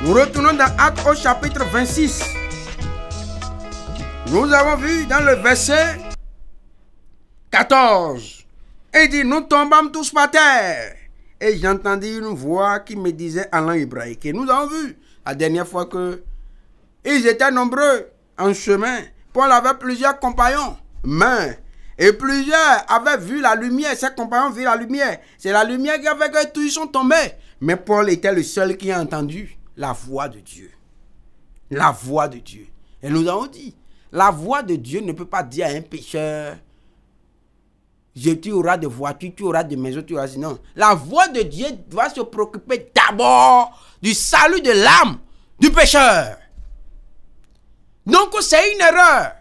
Nous retournons dans Actes au chapitre 26. Nous avons vu dans le verset 14. Il dit, nous tombâmes tous par terre. Et j'entendis une voix qui me disait en langue hébraïque. Et nous avons vu la dernière fois que ils étaient nombreux en chemin. Paul avait plusieurs compagnons. Et plusieurs avaient vu la lumière. Ces compagnons vu la lumière. C'est la lumière qui a fait que tous ils sont tombés. Mais Paul était le seul qui a entendu la voix de Dieu. La voix de Dieu. Et nous avons dit, la voix de Dieu ne peut pas dire à un pécheur, tu auras de voitures, tu auras de maisons, tu auras... Non. La voix de Dieu doit se préoccuper d'abord du salut de l'âme du pécheur. Donc c'est une erreur.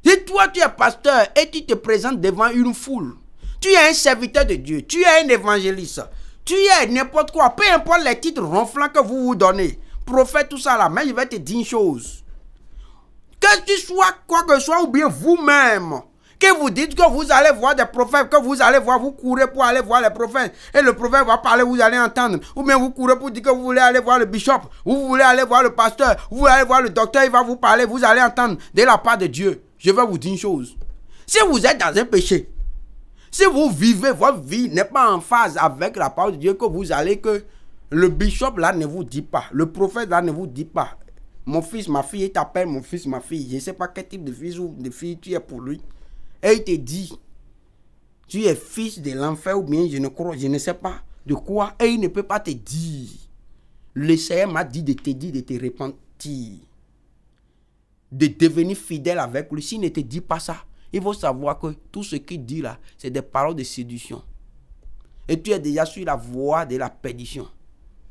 Si toi tu es pasteur et tu te présentes devant une foule, tu es un serviteur de Dieu, tu es un évangéliste, tu es n'importe quoi, peu importe les titres ronflants que vous vous donnez, prophète, tout ça là, mais je vais te dire une chose. Que tu sois quoi que ce soit ou bien vous-même, que vous dites que vous allez voir des prophètes, que vous allez voir, vous courez pour aller voir les prophètes, et le prophète va parler, vous allez entendre. Ou bien vous courez pour dire que vous voulez aller voir le bishop, ou vous voulez aller voir le pasteur, vous voulez aller voir le docteur, il va vous parler, vous allez entendre de la part de Dieu. Je vais vous dire une chose. Si vous êtes dans un péché, si vous vivez, votre vie n'est pas en phase avec la parole de Dieu, que vous allez, que le bishop là ne vous dit pas, le prophète là ne vous dit pas, mon fils, ma fille, il t'appelle mon fils, ma fille, je ne sais pas quel type de fils ou de fille tu es pour lui. Et il te dit, tu es fils de l'enfer ou bien je ne sais pas de quoi. Et il ne peut pas te dire. Le Seigneur m'a dit de te dire de te repentir. De devenir fidèle avec lui. S'il ne te dit pas ça, il faut savoir que tout ce qu'il dit là, c'est des paroles de séduction. Et tu es déjà sur la voie de la perdition.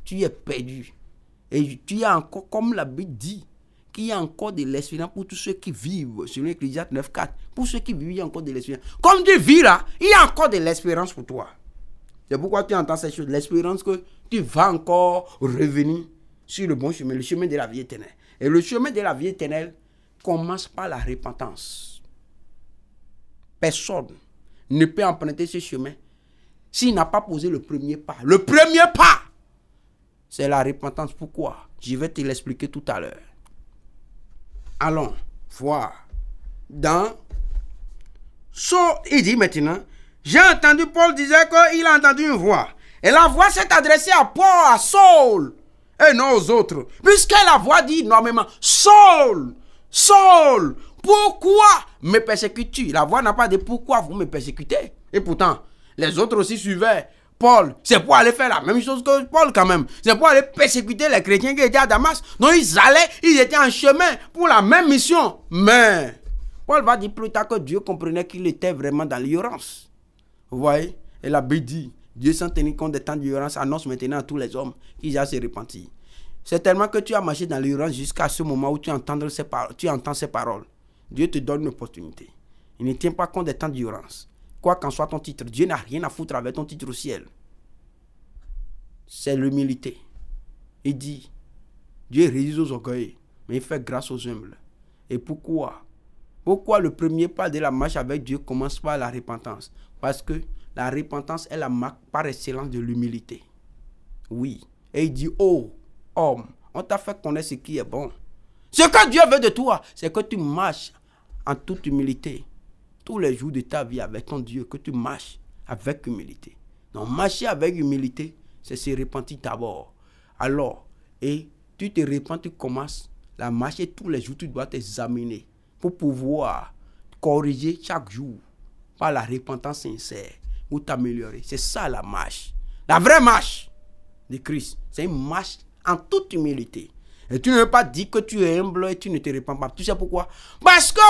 Tu es perdu. Et tu es encore, comme la Bible dit, qu'il y a encore de l'espérance pour tous ceux qui vivent. Selon Ecclésiaste 9:4. Pour ceux qui vivent, il y a encore de l'espérance. Comme tu vis là, il y a encore de l'espérance pour toi. C'est pourquoi tu entends ces choses. L'espérance que tu vas encore revenir sur le bon chemin, le chemin de la vie éternelle. Et le chemin de la vie éternelle commence par la repentance. Personne ne peut emprunter ce chemin s'il n'a pas posé le premier pas. Le premier pas, c'est la repentance. Pourquoi? Je vais te l'expliquer tout à l'heure. Allons voir dans il dit maintenant, j'ai entendu Paul disait qu'il a entendu une voix. Et la voix s'est adressée à Paul, à Saul, et non aux autres. Puisque la voix dit énormément, Saul, Saul, pourquoi me persécutes-tu? La voix n'a pas dit pourquoi vous me persécutez. Et pourtant, les autres aussi suivaient Paul. C'est pour aller faire la même chose que Paul quand même. C'est pour aller persécuter les chrétiens qui étaient à Damas. Donc ils étaient en chemin pour la même mission. Mais Paul va dire plus tard que Dieu comprenait qu'il était vraiment dans l'ignorance. Vous voyez? Et la Bible dit, Dieu sans tenir compte des temps d'ignorance annonce maintenant à tous les hommes qu'ils doivent se repentir. C'est tellement que tu as marché dans l'ignorance jusqu'à ce moment où tu entends ces paroles. Dieu te donne une opportunité. Il ne tient pas compte des temps d'ignorance. Quoi qu'en soit ton titre, Dieu n'a rien à foutre avec ton titre au ciel. C'est l'humilité. Il dit, Dieu résiste aux orgueilleux, mais il fait grâce aux humbles. Et pourquoi? Pourquoi le premier pas de la marche avec Dieu commence par la repentance? Parce que la repentance est la marque par excellence de l'humilité. Oui. Et il dit, oh, homme, on t'a fait connaître ce qui est bon. Ce que Dieu veut de toi, c'est que tu marches en toute humilité. Tous les jours de ta vie avec ton Dieu, que tu marches avec humilité. Donc, marcher avec humilité, c'est se repentir d'abord. Alors, et tu te repens, tu commences la marche et tous les jours, tu dois t'examiner pour pouvoir corriger chaque jour par la repentance sincère ou t'améliorer. C'est ça la marche. La vraie marche de Christ, c'est une marche en toute humilité. Et tu ne veux pas dire que tu es humble et tu ne te repens pas. Tu sais pourquoi? Parce que,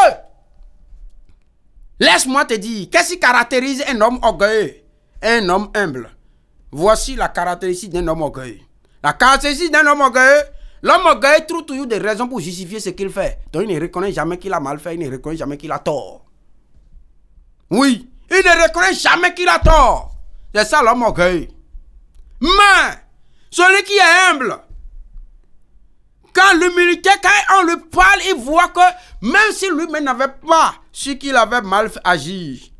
laisse-moi te dire, qu'est-ce qui caractérise un homme orgueilleux, un homme humble? Voici la caractéristique d'un homme orgueilleux. La caractéristique d'un homme orgueilleux, l'homme orgueilleux trouve toujours des raisons pour justifier ce qu'il fait. Donc il ne reconnaît jamais qu'il a mal fait, il ne reconnaît jamais qu'il a tort. Oui, il ne reconnaît jamais qu'il a tort. C'est ça l'homme orgueilleux. Mais, celui qui est humble, quand l'humilité, quand on lui parle, il voit que même si lui-même n'avait pas ce qu'il avait mal agi,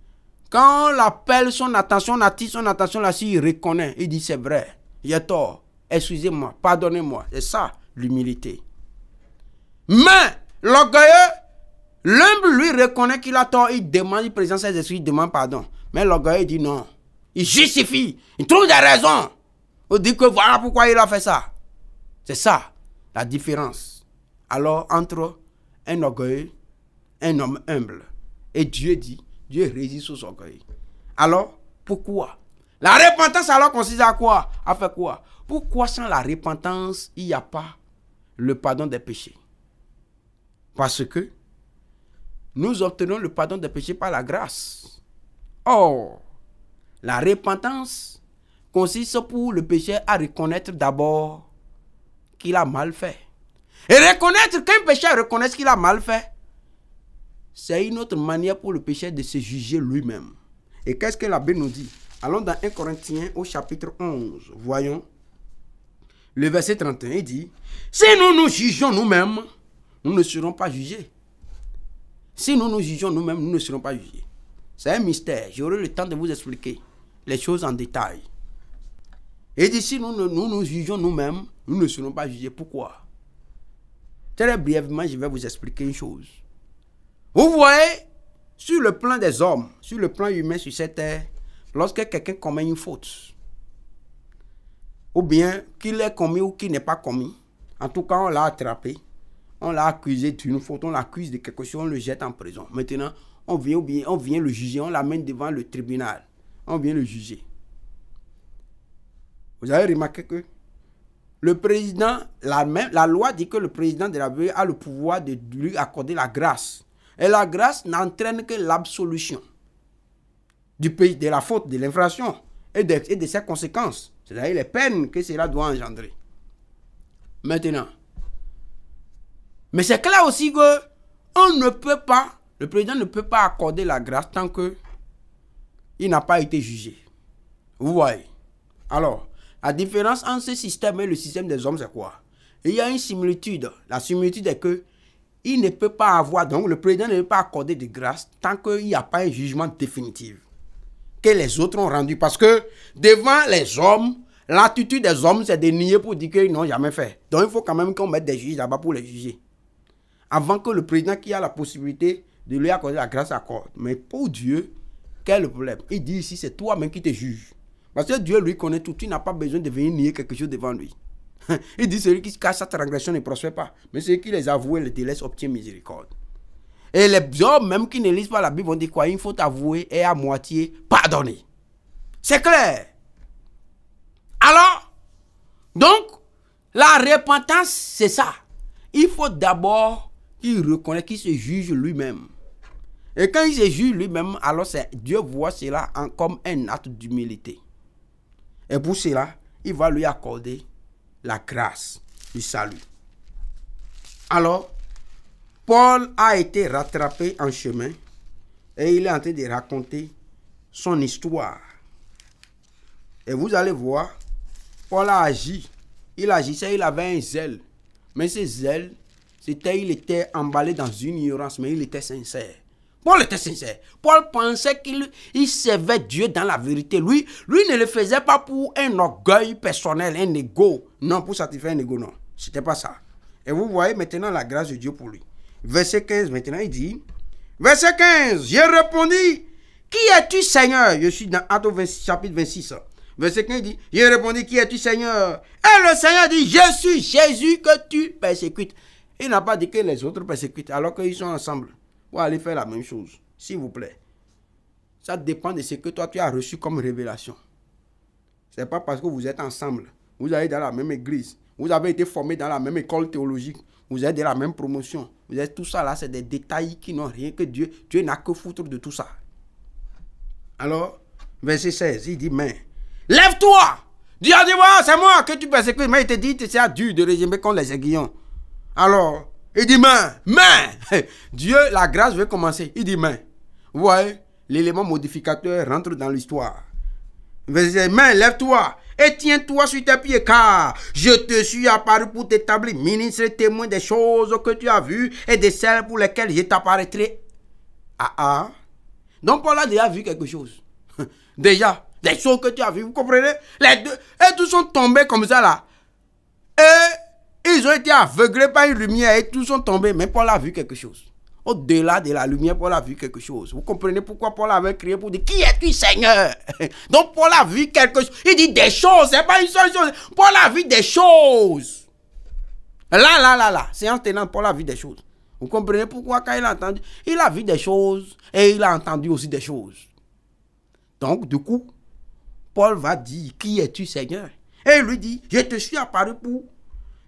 quand on l'appelle son attention, on attire son attention là-dessus, il reconnaît, il dit c'est vrai, j'ai tort. excusez-moi, pardonnez-moi. C'est ça, l'humilité. Mais l'orgueilleux, l'humble, lui, reconnaît qu'il a tort, il demande, il présente ses excuses, il demande pardon. Mais l'orgueilleux dit non. Il justifie, il trouve des raisons. Il dit que voilà pourquoi il a fait ça. C'est ça, la différence. Alors, entre un orgueilleux, un homme humble. Et Dieu dit, Dieu résiste aux orgueils. Alors, pourquoi? La repentance alors consiste à quoi? À faire quoi? Pourquoi sans la repentance, il n'y a pas le pardon des péchés? Parce que nous obtenons le pardon des péchés par la grâce. Or, la repentance consiste pour le pécheur à reconnaître d'abord qu'il a mal fait. Et reconnaître qu'un pécheur reconnaisse qu'il a mal fait, c'est une autre manière pour le pécheur de se juger lui-même. Et qu'est-ce que la Bible nous dit? Allons dans 1 Corinthiens au chapitre 11. Voyons le verset 31. Il dit, si nous nous jugeons nous-mêmes, nous ne serons pas jugés. Si nous nous jugeons nous-mêmes, nous ne serons pas jugés. C'est un mystère. J'aurai le temps de vous expliquer les choses en détail. Et dit, si nous nous jugeons nous-mêmes, nous ne serons pas jugés. Pourquoi? Très brièvement, je vais vous expliquer une chose. Vous voyez, sur le plan des hommes, sur le plan humain sur cette terre, lorsque quelqu'un commet une faute, ou bien qu'il ait commis ou qu'il n'ait pas commis, en tout cas on l'a attrapé, on l'a accusé d'une faute, on l'accuse de quelque chose, on le jette en prison. Maintenant, on vient le juger, on l'amène devant le tribunal, on vient le juger. Vous avez remarqué que le président, la loi dit que le président de la République a le pouvoir de lui accorder la grâce. Et la grâce n'entraîne que l'absolution du pays, de la faute, de l'infraction et de ses conséquences. C'est-à-dire les peines que cela doit engendrer. Maintenant, mais c'est clair aussi que on ne peut pas, le président ne peut pas accorder la grâce tant que il n'a pas été jugé. Vous voyez? Alors, la différence entre ce système et le système des hommes, c'est quoi? Il y a une similitude. La similitude est que il ne peut pas avoir, donc le président ne peut pas accorder de grâce tant qu'il n'y a pas un jugement définitif que les autres ont rendu. Parce que devant les hommes, l'attitude des hommes, c'est de nier pour dire qu'ils n'ont jamais fait. Donc il faut quand même qu'on mette des juges là-bas pour les juger. Avant que le président qui a la possibilité de lui accorder la grâce accorde. Mais pour Dieu, quel est le problème? Il dit ici, c'est toi-même qui te juges. Parce que Dieu lui connaît tout. Tu n'as pas besoin de venir nier quelque chose devant lui. Il dit, celui qui se cache sa transgression ne prospère pas. Mais celui qui les avoue et les délaisse obtient miséricorde. Et les hommes, même qui ne lisent pas la Bible, vont dire quoi? Il faut avouer et à moitié pardonner. C'est clair. Alors, donc, la repentance, c'est ça. Il faut d'abord qu'il reconnaisse, qu'il se juge lui-même. Et quand il se juge lui-même, alors Dieu voit cela comme un acte d'humilité. Et pour cela, il va lui accorder la grâce du salut. Alors, Paul a été rattrapé en chemin et il est en train de raconter son histoire. Et vous allez voir, Paul a agi. Il agissait, il avait un zèle. Mais ce zèle, il était emballé dans une ignorance, mais il était sincère. Paul était sincère. Paul pensait qu'il servait Dieu dans la vérité. Lui ne le faisait pas pour un orgueil personnel, un ego. Non, pour satisfaire un ego, non. C'était pas ça. Et vous voyez maintenant la grâce de Dieu pour lui. Verset 15, maintenant, il dit, verset 15, j'ai répondu, qui es-tu, Seigneur? Je suis dans Actes chapitre 26. Verset 15 dit, j'ai répondu, qui es-tu, Seigneur? Et le Seigneur dit, je suis Jésus que tu persécutes. Il n'a pas dit que les autres persécutent, alors qu'ils sont ensemble. Vous allez faire la même chose, s'il vous plaît. Ça dépend de ce que toi, tu as reçu comme révélation. Ce n'est pas parce que vous êtes ensemble, vous allez dans la même église, vous avez été formé dans la même école théologique, vous êtes de la même promotion. Vous êtes tout ça là, c'est des détails qui n'ont rien que Dieu. Dieu n'a que foutre de tout ça. Alors, verset 16, il dit, mais, lève-toi! Dieu a dit, voilà, c'est moi que tu persécutes. Mais il te dit, c'est à Dieu de régimer contre les aiguillons. Alors, il dit, mais, Dieu, la grâce veut commencer. Il dit, mais, vous voyez, l'élément modificateur rentre dans l'histoire. Verset, mais, lève-toi et tiens-toi sur tes pieds, car je te suis apparu pour t'établir ministre et témoin des choses que tu as vues et de celles pour lesquelles je t'apparaîtrai. Donc Paul a déjà vu quelque chose. Déjà, des choses que tu as vues, vous comprenez? Les deux, et tous sont tombés comme ça là. Et ils ont été aveuglés par une lumière et tous sont tombés. Mais Paul a vu quelque chose. Au-delà de la lumière, Paul a vu quelque chose. Vous comprenez pourquoi Paul avait crié pour dire, qui es-tu, Seigneur? Donc Paul a vu quelque chose. Il dit des choses, c'est pas une seule chose. Paul a vu des choses. Là. Séance tenante, Paul a vu des choses. Vous comprenez pourquoi quand il a entendu, il a vu des choses et il a entendu aussi des choses. Donc, du coup, Paul va dire, qui es-tu, Seigneur? Et il lui dit, je te suis apparu pour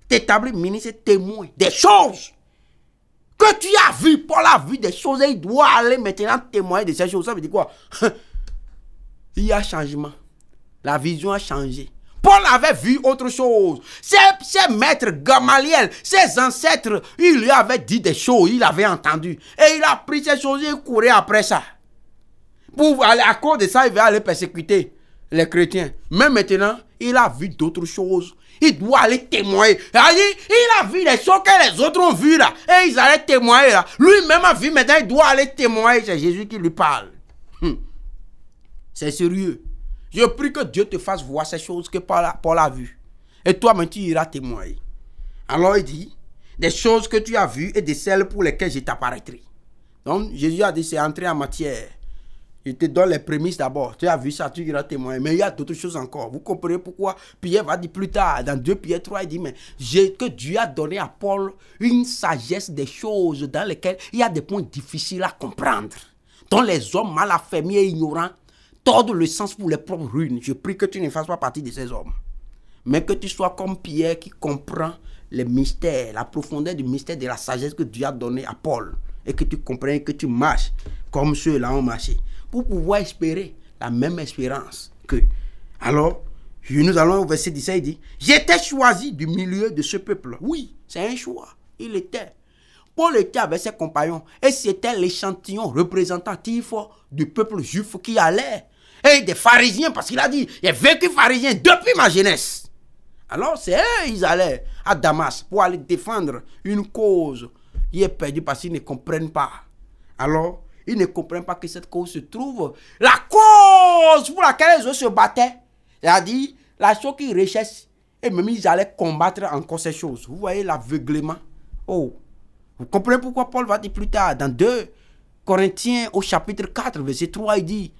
t'établir ministre et témoin des choses que tu as vues. Paul a vu des choses et il doit aller maintenant témoigner de ces choses. Ça veut dire quoi? Il y a changement. La vision a changé. Paul avait vu autre chose. Ses maîtres Gamaliel, ses ancêtres, il lui avait dit des choses, il avait entendu. Et il a pris ces choses et il courait après ça. Pour aller, à cause de ça, il va aller persécuter les chrétiens. Mais maintenant, il a vu d'autres choses. Il doit aller témoigner. Il a vu les choses que les autres ont vues là. Et ils allaient témoigner là. Lui-même a vu, maintenant il doit aller témoigner. C'est Jésus qui lui parle. C'est sérieux. Je prie que Dieu te fasse voir ces choses que Paul a vues. Et toi-même, tu iras témoigner. Alors il dit, des choses que tu as vues et de celles pour lesquelles je t'apparaîtrai. Donc Jésus a dit, c'est entrer en matière. Il te donne les prémices d'abord. Tu as vu ça, tu iras témoigner. Mais il y a d'autres choses encore. Vous comprenez pourquoi Pierre va dire plus tard, dans 2 Pierre 3, il dit, mais que Dieu a donné à Paul une sagesse des choses dans lesquelles il y a des points difficiles à comprendre. Dont les hommes mal affermis et ignorants tordent le sens pour les propres ruines. Je prie que tu ne fasses pas partie de ces hommes. Mais que tu sois comme Pierre qui comprend les mystères, la profondeur du mystère de la sagesse que Dieu a donné à Paul. Et que tu comprennes que tu marches comme ceux-là ont marché. Pour pouvoir espérer la même espérance que. Alors, nous allons au verset 17, il dit, j'étais choisi du milieu de ce peuple. Oui, c'est un choix. Il était. Paul était avec ses compagnons et c'était l'échantillon représentatif du peuple juif qui allait. Et des pharisiens, parce qu'il a dit, j'ai vécu pharisien depuis ma jeunesse. Alors, c'est eux, ils allaient à Damas pour aller défendre une cause qui est perdue parce qu'ils ne comprennent pas. Alors, ils ne comprennent pas que cette cause se trouve. La cause pour laquelle les autres se battaient, c'est-à-dire la chose qu'ils recherchent, et même ils allaient combattre encore ces choses. Vous voyez l'aveuglement. Oh, vous comprenez pourquoi Paul va dire plus tard, dans 2 Corinthiens au chapitre 4, verset 3, il dit,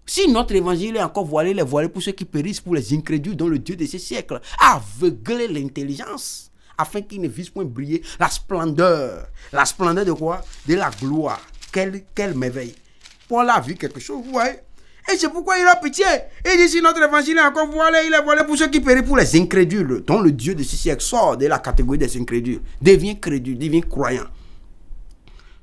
si notre évangile est encore voilé, les voilés pour ceux qui périssent, pour les incrédules, dont le Dieu de ces siècles a aveuglé l'intelligence, afin qu'ils ne visent point briller la splendeur. La splendeur de quoi? De la gloire. Quelle merveille. Paul a vu quelque chose, vous voyez. Et c'est pourquoi il a pitié. Il dit, si notre évangile est encore voilé, il est voilé pour ceux qui périssent, pour les incrédules, dont le Dieu de ce siècle sort de la catégorie des incrédules, devient crédule, devient croyant.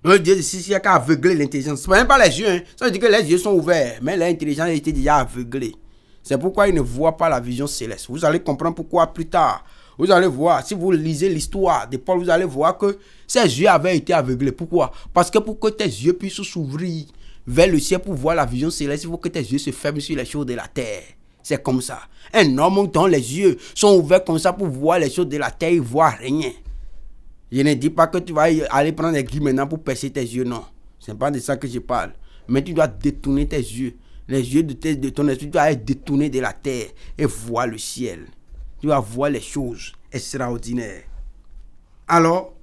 Le Dieu de ce siècle a aveuglé l'intelligence. Ce n'est même pas les yeux, hein. Ça veut dire que les yeux sont ouverts, mais l'intelligence a été déjà aveuglée. C'est pourquoi il ne voit pas la vision céleste. Vous allez comprendre pourquoi plus tard. Vous allez voir, si vous lisez l'histoire de Paul, vous allez voir que ses yeux avaient été aveuglés. Pourquoi? Parce que pour que tes yeux puissent s'ouvrir vers le ciel pour voir la vision céleste, il faut que tes yeux se ferment sur les choses de la terre. C'est comme ça. Un homme dont les yeux sont ouverts comme ça pour voir les choses de la terre, il ne voit rien. Je ne dis pas que tu vas aller prendre des grilles maintenant pour percer tes yeux, non. Ce n'est pas de ça que je parle. Mais tu dois détourner tes yeux. Les yeux de ton esprit, tu dois être détourné de la terre et voir le ciel. Tu vas voir les choses extraordinaires. Alors,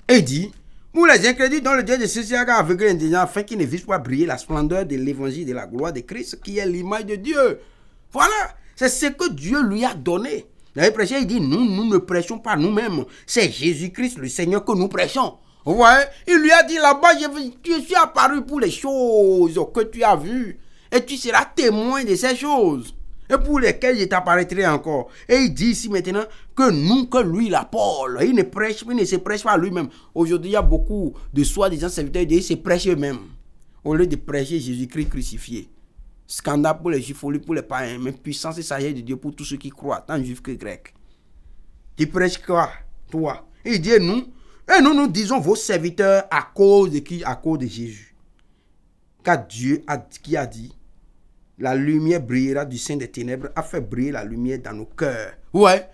il dit, pour les incrédules dont le Dieu de ce siècle a aveuglé l'intelligence afin qu'ils ne visent pas briller la splendeur de l'évangile de la gloire de Christ qui est l'image de Dieu. Voilà, c'est ce que Dieu lui a donné. Il dit, nous ne prêchons pas nous-mêmes. C'est Jésus-Christ le Seigneur que nous prêchons. Vous voyez, il lui a dit là-bas, je suis apparu pour les choses que tu as vues. Et tu seras témoin de ces choses. Et pour lesquelles je t'apparaîtrai encore. Et il dit ici maintenant que lui, l'apôtre, il ne se prêche pas lui-même. Aujourd'hui, il y a beaucoup de soi-disant serviteurs, ils se prêchent eux-mêmes. Au lieu de prêcher Jésus-Christ crucifié. Scandale pour les juifs, folie pour les païens, mais puissance et sagesse de Dieu pour tous ceux qui croient, tant juifs que grecs. Tu prêches quoi, toi? Il dit, nous disons vos serviteurs à cause de qui? À cause de Jésus. Car Dieu qui a dit, la lumière brillera du sein des ténèbres, a fait briller la lumière dans nos cœurs. Ouais.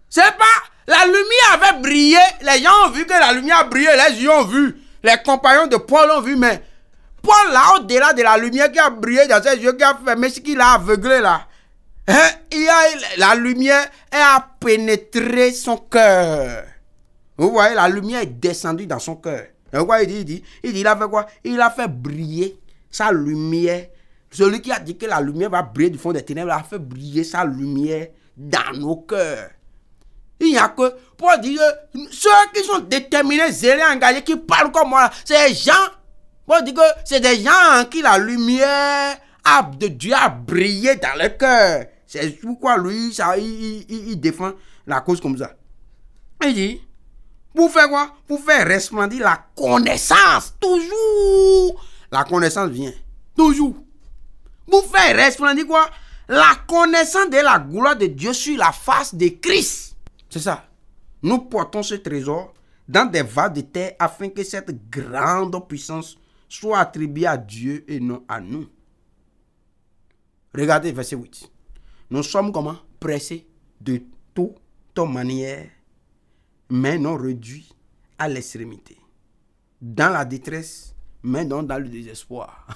C'est pas, la lumière avait brillé, les gens ont vu que la lumière a brillé, les yeux ont vu, les compagnons de Paul ont vu, mais Paul, là, au-delà de la lumière qui a brillé dans ses yeux, qui a fermé ce qu'il a aveuglé là, La lumière a pénétré son cœur. Vous voyez, la lumière est descendue dans son cœur. Et vous voyez, il dit, il a fait quoi? Il a fait briller sa lumière. Celui qui a dit que la lumière va briller du fond des ténèbres, il a fait briller sa lumière dans nos cœurs. Il n'y a que, pour dire, ceux qui sont déterminés, zélés, engagés, qui parlent comme moi, c'est des gens, pour dire que c'est des gens en qui la lumière de Dieu a brillé dans le cœur. C'est pourquoi lui, il défend la cause comme ça. Il dit, pour faire quoi? Pour faire resplendir la connaissance. Toujours. La connaissance vient. Toujours. Pour faire resplendir quoi? La connaissance de la gloire de Dieu sur la face de Christ. C'est ça. Nous portons ce trésor dans des vases de terre afin que cette grande puissance soit attribuée à Dieu et non à nous. Regardez verset 8. Nous sommes comment? Pressés de toute manière, mais non réduits à l'extrémité. Dans la détresse, mais non dans le désespoir.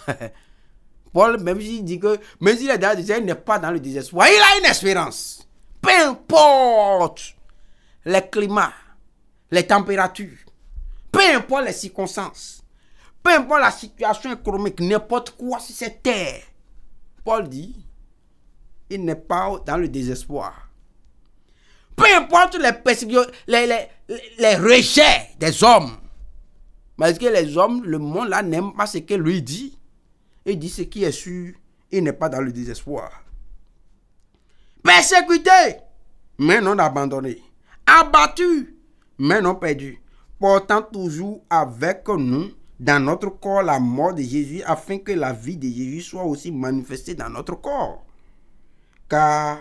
Paul, même s'il dit que, même s'il est dans le désespoir, il n'est pas dans le désespoir. Il a une espérance. Peu importe les climats, les températures, peu importe les circonstances, peu importe la situation économique, n'importe quoi sur cette terre. Paul dit, il n'est pas dans le désespoir. Peu importe les persécutions, les rejets des hommes. Parce que les hommes, le monde là n'aime pas ce que lui dit. Il dit ce qui est sûr, il n'est pas dans le désespoir. Persécuté, mais non abandonné. Abattu, mais non perdu. Portant toujours avec nous dans notre corps la mort de Jésus, afin que la vie de Jésus soit aussi manifestée dans notre corps. Car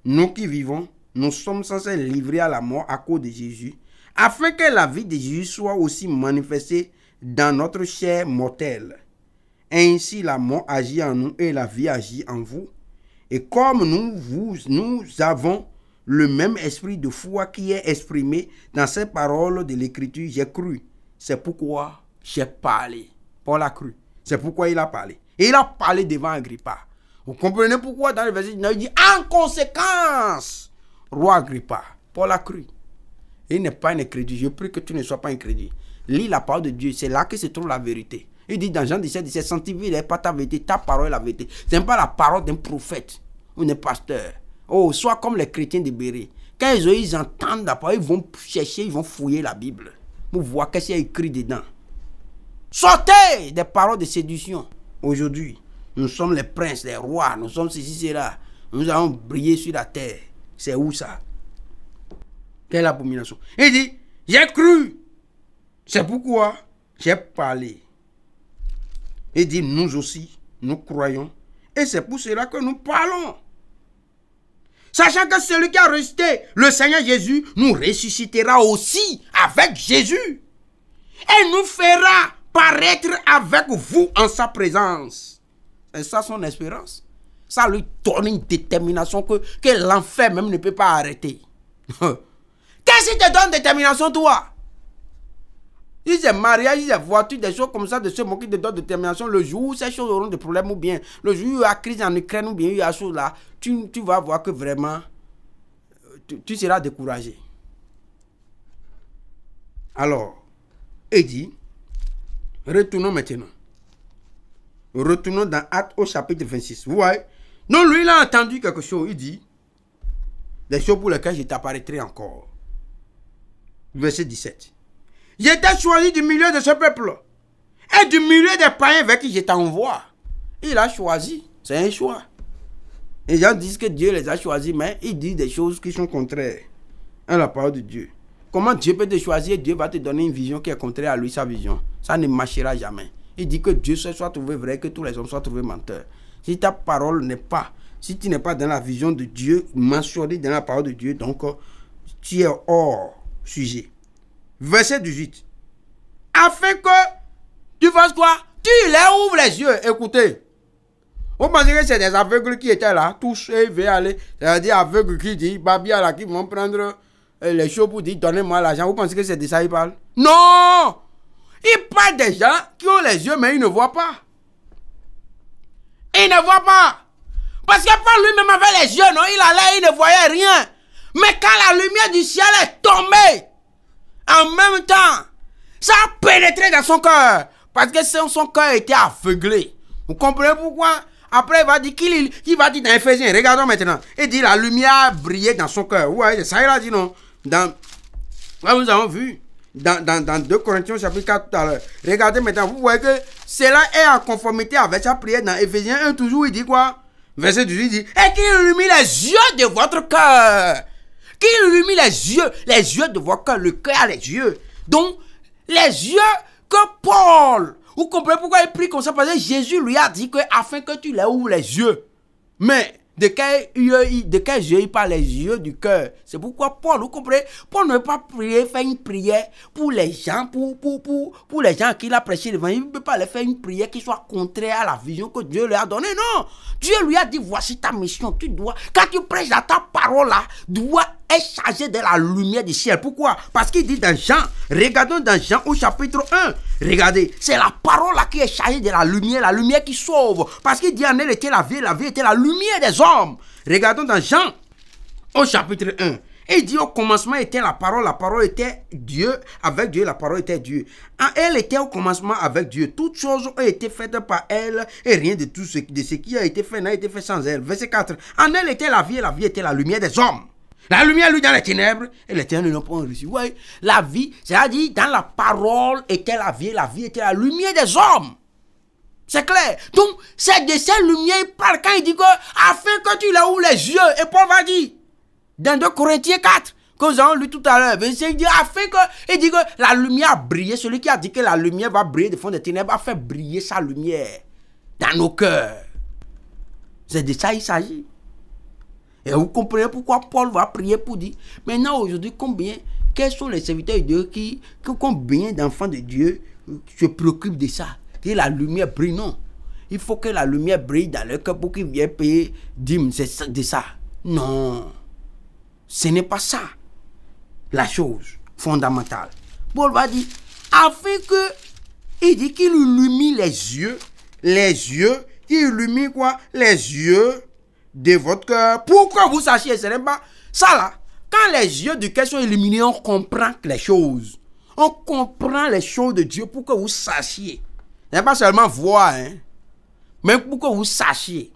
nous qui vivons, nous sommes censés livrer à la mort à cause de Jésus, afin que la vie de Jésus soit aussi manifestée dans notre chair mortelle. Ainsi la mort agit en nous et la vie agit en vous. Et comme nous avons le même esprit de foi qui est exprimé dans ces paroles de l'Écriture, j'ai cru. C'est pourquoi j'ai parlé. Paul a cru. C'est pourquoi il a parlé. Et il a parlé devant Agrippa. Vous comprenez pourquoi dans le verset 19, il dit en conséquence, roi Agrippa. Paul a cru. Il n'est pas un incrédule. Je prie que tu ne sois pas incrédule. Lis la parole de Dieu. C'est là que se trouve la vérité. Il dit dans Jean 17, sanctifie n'est pas ta vérité, ta parole est la vérité. Ce n'est pas la parole d'un prophète ou d'un pasteur. Oh, soit comme les chrétiens de Béret. Quand ils entendent la parole, ils vont chercher, ils vont fouiller la Bible pour voir qu'est-ce qu'il y a écrit dedans. Sortez des paroles de séduction. Aujourd'hui, nous sommes les princes, les rois, nous sommes ceci, cela. Nous allons briller sur la terre. C'est où ça? Quelle abomination. Il dit, j'ai cru. C'est pourquoi j'ai parlé. Il dit, nous aussi, nous croyons. Et c'est pour cela que nous parlons. Sachant que celui qui a ressuscité le Seigneur Jésus nous ressuscitera aussi avec Jésus. Et nous fera paraître avec vous en sa présence. C'est ça son espérance. Ça lui donne une détermination que l'enfer même ne peut pas arrêter. Qu'est-ce qui te donne détermination, toi? Si c'est mariage, si c'est voiture, des choses comme ça, de ce mot qui te donne détermination, le jour où ces choses auront des problèmes, ou bien le jour où il y a crise en Ukraine, ou bien il y a chose là, tu vas voir que vraiment, tu seras découragé. Alors, il dit, retournons maintenant. Retournons dans Actes au chapitre 26. Vous voyez? Non, lui, il a entendu quelque chose. Il dit, des choses pour lesquelles je t'apparaîtrai encore. Verset 17. J'étais choisi du milieu de ce peuple et du milieu des païens vers qui je t'envoie. Il a choisi. C'est un choix. Les gens disent que Dieu les a choisis, mais ils disent des choses qui sont contraires à la parole de Dieu. Comment Dieu peut te choisir? Dieu va te donner une vision qui est contraire à lui, sa vision. Ça ne marchera jamais. Il dit que Dieu soit trouvé vrai, que tous les hommes soient trouvés menteurs. Si ta parole n'est pas, si tu n'es pas dans la vision de Dieu, mentionné dans la parole de Dieu, donc tu es hors sujet. Verset 18. Afin que tu fasses quoi? Tu les ouvres les yeux. Écoutez. Vous pensez que c'est des aveugles qui étaient là, tous et veulent aller. C'est-à-dire aveugles qui disent, Babia là, qui vont prendre les choses pour dire, donnez-moi l'argent. Vous pensez que c'est de ça qu'ils parlent? Non! Ils parlent des gens qui ont les yeux, mais ils ne voient pas. Ils ne voient pas. Parce que Paul lui-même avait les yeux, non? Il allait, il ne voyait rien. Mais quand la lumière du ciel est tombée, en même temps, ça a pénétré dans son cœur. Parce que son cœur était aveuglé. Vous comprenez pourquoi? Après, il va dire qu'il va dire dans Éphésiens, regardons maintenant. Il dit la lumière brillait dans son cœur. Ouais, ça il a dit non. Nous avons vu dans 2 Corinthiens chapitre 4 tout à l'heure. Regardez maintenant, vous voyez que cela est en conformité avec sa prière dans Éphésiens 1, toujours il dit quoi? Verset 18 il dit, et qu'il illumine les yeux de votre cœur. Qu'il illumine les yeux de votre cœur. Le cœur a les yeux. Donc, les yeux que Paul, vous comprenez pourquoi il prie comme ça? Parce que Jésus lui a dit que afin que tu les ouvres les yeux. Mais de quel yeux il parle? Les yeux du cœur. C'est pourquoi Paul, vous comprenez? Paul ne veut pas prier, faire une prière pour les gens, pour les gens qui l'a prêché devant. Il ne peut pas leur faire une prière qui soit contraire à la vision que Dieu lui a donnée. Non. Dieu lui a dit, voici ta mission. Tu dois, quand tu prêches à ta parole là, dois être chargé de la lumière du ciel. Pourquoi? Parce qu'il dit dans Jean, regardons dans Jean au chapitre 1. Regardez, c'est la parole là qui est chargée de la lumière qui sauve. Parce qu'il dit en elle était la vie était la lumière des hommes. Regardons dans Jean au chapitre 1. Et il dit au commencement était la parole était Dieu, avec Dieu, la parole était Dieu. Elle était au commencement avec Dieu. Toutes choses ont été faites par elle et rien de tout ce qui a été fait n'a été fait sans elle. Verset 4. En elle était la vie et la vie était la lumière des hommes. La lumière, lui, dans les ténèbres, et les ténèbres n'ont pas reçu. Oui, la vie, c'est-à-dire, dans la parole était la vie était la lumière des hommes. C'est clair. Donc, c'est de cette lumière, il parle quand il dit que, afin que tu la ouvres les yeux, et Paul va dire, dans 2 Corinthiens 4, que nous avons lu tout à l'heure, il dit, afin que, il dit que la lumière a brillé, celui qui a dit que la lumière va briller de fond des ténèbres, a fait briller sa lumière dans nos cœurs. C'est de ça il s'agit. Et vous comprenez pourquoi Paul va prier pour dire, maintenant aujourd'hui, quels sont les serviteurs de Dieu combien d'enfants de Dieu se préoccupent de ça? Que la lumière brille, non. Il faut que la lumière brille dans leur cœur pour qu'ils viennent payer dîmes, c'est de ça. Non. Ce n'est pas ça. La chose fondamentale. Paul va dire, afin que, il dit qu'il illumine les yeux, qu'il illumine quoi? Les yeux de votre cœur, pour que vous sachiez, ce n'est pas ça là. Quand les yeux du cœur sont illuminés, on comprend les choses. On comprend les choses de Dieu pour que vous sachiez. Ce n'est pas seulement voir, hein, mais pour que vous sachiez.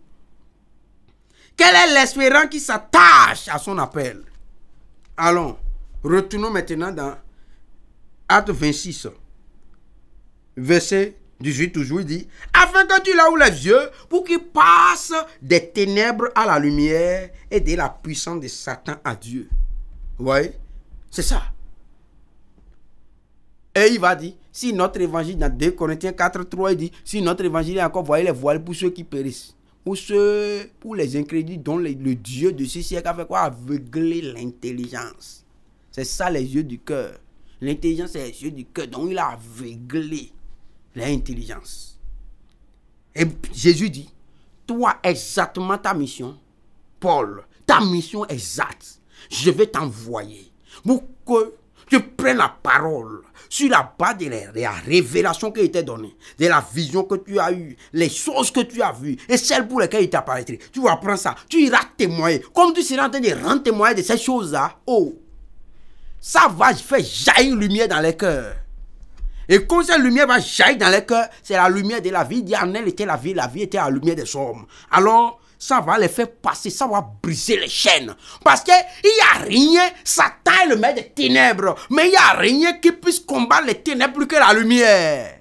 Quelle est l'espérance qui s'attache à son appel? Allons, retournons maintenant dans Acte 26, verset 18 toujours, il dit, afin que tu la ouvres les yeux pour qu'il passe des ténèbres à la lumière et de la puissance de Satan à Dieu. Vous voyez? C'est ça. Et il va dire, si notre évangile, dans 2 Corinthiens 4, 3, il dit, si notre évangile est encore voilé, les voiles pour ceux qui périssent. Pour les incrédules dont le Dieu de ce siècle a fait quoi? Aveugler l'intelligence. C'est ça les yeux du cœur. L'intelligence, c'est les yeux du cœur. Donc il a aveuglé l'intelligence. Et Jésus dit, toi exactement ta mission, Paul, ta mission exacte, je vais t'envoyer pour que tu prennes la parole sur la base de la révélation qui était donnée, de la vision que tu as eue, les choses que tu as vues et celles pour lesquelles il t'apparaîtrait. Tu vas prendre ça, tu iras témoigner. Comme tu seras en train de rendre témoin de ces choses-là, oh, ça va faire jaillir une lumière dans les cœurs. Et quand cette lumière va jaillir dans les cœurs, c'est la lumière de la vie. Il dit, en elle était la vie était la lumière des hommes. Alors, ça va les faire passer, ça va briser les chaînes. Parce qu'il n'y a rien, Satan est le maître des ténèbres, mais il n'y a rien qui puisse combattre les ténèbres plus que la lumière.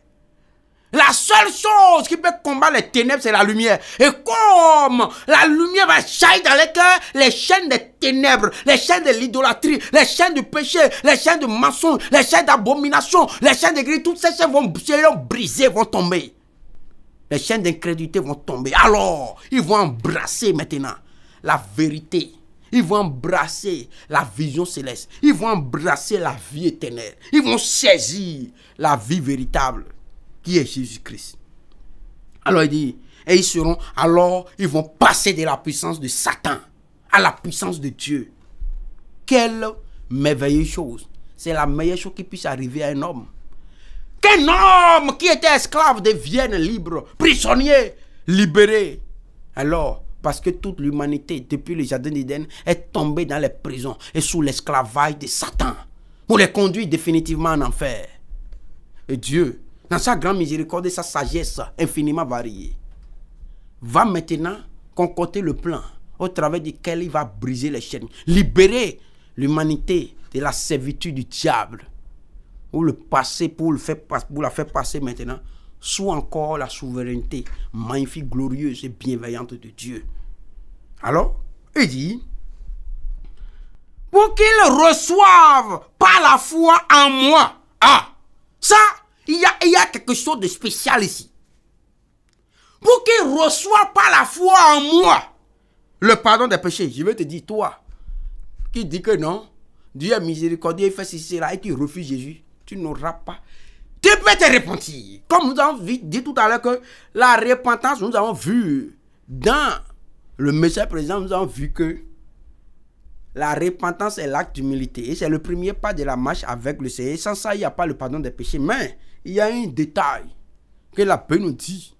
La seule chose qui peut combattre les ténèbres, c'est la lumière. Et comme la lumière va jaillir dans les cœurs, les chaînes des ténèbres, les chaînes de l'idolâtrie, les chaînes du péché, les chaînes de mensonge, les chaînes d'abomination, les chaînes de gris, toutes ces chaînes vont briser, vont tomber. Les chaînes d'incrédulité vont tomber. Alors, ils vont embrasser maintenant la vérité. Ils vont embrasser la vision céleste. Ils vont embrasser la vie éternelle. Ils vont saisir la vie véritable qui est Jésus-Christ. Alors il dit, et ils seront, alors ils vont passer de la puissance de Satan à la puissance de Dieu. Quelle merveilleuse chose. C'est la meilleure chose qui puisse arriver à un homme. Qu'un homme qui était esclave devienne libre, prisonnier, libéré. Alors, Parce que toute l'humanité, depuis le jardin d'Éden, est tombée dans les prisons et sous l'esclavage de Satan, pour les conduire définitivement en enfer. Et Dieu, dans sa grande miséricorde et sa sagesse infiniment variée, va maintenant concocter le plan au travers duquel il va briser les chaînes, libérer l'humanité de la servitude du diable, pour le passer, pour la faire passer maintenant sous encore la souveraineté magnifique, glorieuse et bienveillante de Dieu. Alors, il dit, pour qu'ils reçoivent par la foi en moi. Ah, ça, il y a quelque chose de spécial ici. Pour qu'ils reçoivent par la foi en moi le pardon des péchés. Je vais te dire, toi, qui dis que non, Dieu est miséricordieux, il fait ceci, là, et tu refuses Jésus, tu n'auras pas. Tu peux te repentir. Comme nous avons dit tout à l'heure que la repentance, nous avons vu dans le message président, nous avons vu que la repentance est l'acte d'humilité. Et c'est le premier pas de la marche avec le Seigneur. Sans ça, il n'y a pas le pardon des péchés. Mais il y a un détail que la Bible nous dit.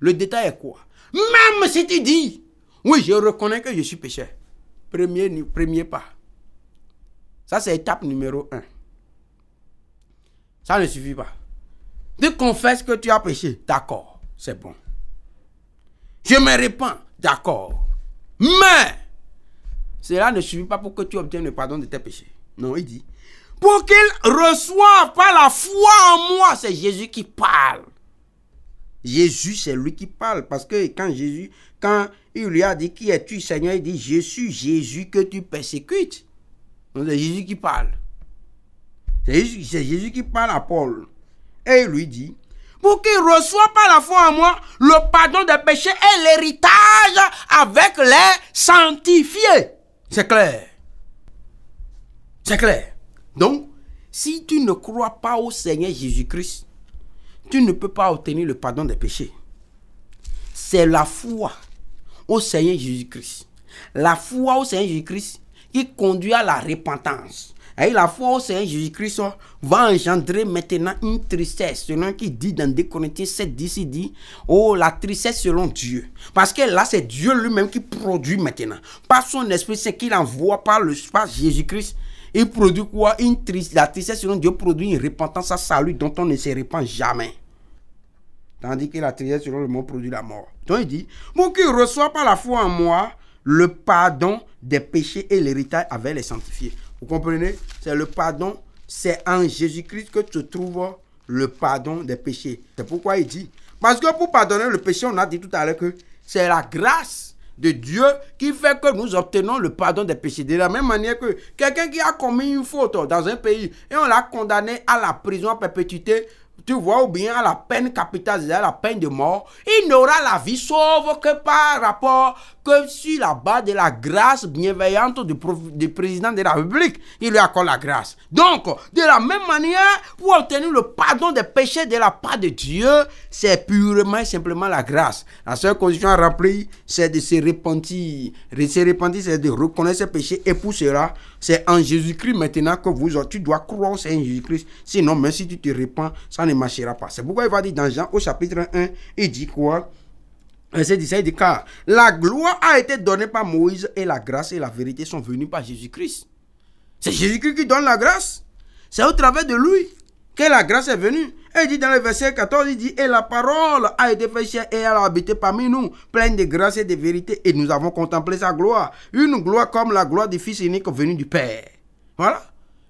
Le détail est quoi? Même si tu dis, oui, je reconnais que je suis pécheur. Premier pas. Ça, c'est étape numéro 1. Ça ne suffit pas. Tu confesses que tu as péché. D'accord, c'est bon. Je me répands. D'accord. Mais, cela ne suffit pas pour que tu obtiennes le pardon de tes péchés. Non, il dit, pour qu'ils reçoivent par la foi en moi, c'est Jésus qui parle. Jésus, c'est lui qui parle. Parce que quand il lui a dit, qui es-tu, Seigneur, il dit, je suis Jésus que tu persécutes. Donc c'est Jésus qui parle. C'est Jésus qui parle à Paul. Et il lui dit, pour qu'il reçoive par la foi en moi le pardon des péchés et l'héritage avec les sanctifiés. C'est clair. C'est clair. Donc, si tu ne crois pas au Seigneur Jésus-Christ, tu ne peux pas obtenir le pardon des péchés. C'est la foi au Seigneur Jésus-Christ. La foi au Seigneur Jésus-Christ qui conduit à la repentance. Et la foi au Seigneur Jésus-Christ va engendrer maintenant une tristesse. Selon qui dit dans 2 Corinthiens 7, 10, il dit, oh, la tristesse selon Dieu. Parce que là, c'est Dieu lui-même qui produit maintenant. Par son esprit, c'est qu'il envoie par Jésus-Christ. Il produit quoi? La tristesse selon Dieu produit une repentance à salut dont on ne se repent jamais. Tandis que la tristesse selon le monde produit la mort. Donc il dit, pour qu'il reçoive par la foi en moi le pardon des péchés et l'héritage avec les sanctifiés. Vous comprenez? C'est le pardon, c'est en Jésus-Christ que se trouve le pardon des péchés. C'est pourquoi il dit, parce que pour pardonner le péché, on a dit tout à l'heure que c'est la grâce de Dieu qui fait que nous obtenons le pardon des péchés. De la même manière que quelqu'un qui a commis une faute dans un pays et on l'a condamné à la prison à perpétuité, tu vois, ou bien à la peine capitale, c'est-à-dire à la peine de mort, il n'aura la vie sauve que par rapport que sur la base de la grâce bienveillante du président de la République. Il lui accorde la grâce. Donc, de la même manière, pour obtenir le pardon des péchés de la part de Dieu, c'est purement et simplement la grâce. La seule condition à remplir, c'est de se repentir. De se repentir, c'est de reconnaître ses péchés. Et pour cela, c'est en Jésus-Christ maintenant que tu dois croire en Jésus-Christ. Sinon, même si tu te repens, ça ne marchera pas. C'est pourquoi il va dire dans Jean au chapitre 1, il dit quoi? Verset 17, il dit, car la gloire a été donnée par Moïse et la grâce et la vérité sont venues par Jésus-Christ. C'est Jésus-Christ qui donne la grâce. C'est au travers de lui que la grâce est venue. Et il dit dans le verset 14, il dit, et la parole a été faite chair et elle a habité parmi nous, pleine de grâce et de vérité. Et nous avons contemplé sa gloire. Une gloire comme la gloire du Fils unique venu du Père. Voilà.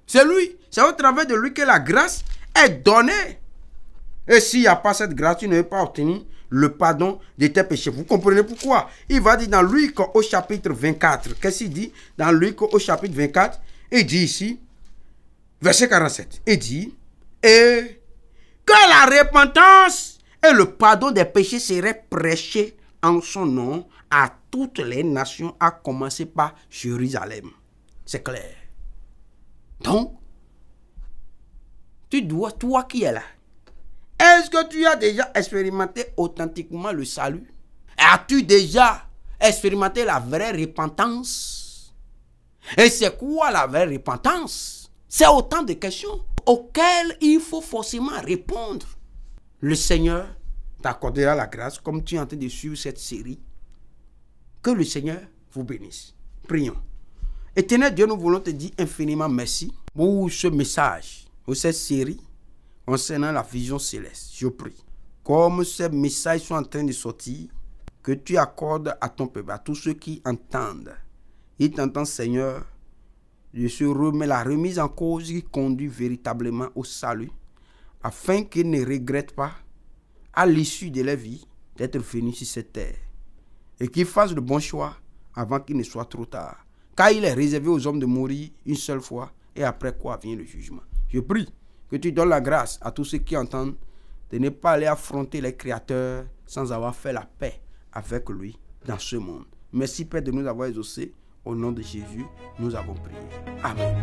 C'est lui. C'est au travers de lui que la grâce est donnée. Et s'il n'y a pas cette grâce, tu ne peux pas obtenir le pardon de tes péchés. Vous comprenez pourquoi? Il va dire dans Luc au chapitre 24. Qu'est-ce qu'il dit? Dans Luc au chapitre 24, il dit ici, verset 47, il dit, et que la repentance et le pardon des péchés seraient prêchés en son nom à toutes les nations, à commencer par Jérusalem. C'est clair. Donc, tu dois, toi qui es là, est-ce que tu as déjà expérimenté authentiquement le salut? As-tu déjà expérimenté la vraie repentance? Et c'est quoi la vraie repentance? C'est autant de questions auxquelles il faut forcément répondre. Le Seigneur t'accordera la grâce, comme tu es en train de suivre cette série, Que le Seigneur vous bénisse. Prions. Éternel Dieu, nous voulons te dire infiniment merci pour ce message, pour cette série concernant la vision céleste. Je prie. Comme ces messages sont en train de sortir, que tu accordes à ton peuple, à tous ceux qui entendent. Ils t'entendent, Seigneur, de se remettre la remise en cause qui conduit véritablement au salut, afin qu'ils ne regrettent pas, à l'issue de leur vie, d'être venus sur cette terre. Et qu'ils fassent le bon choix avant qu'il ne soit trop tard. Car il est réservé aux hommes de mourir une seule fois, et après quoi vient le jugement. Je prie que tu donnes la grâce à tous ceux qui entendent de ne pas aller affronter les créateurs sans avoir fait la paix avec lui dans ce monde. Merci Père de nous avoir exaucés. Au nom de Jésus, nous avons prié. Amen.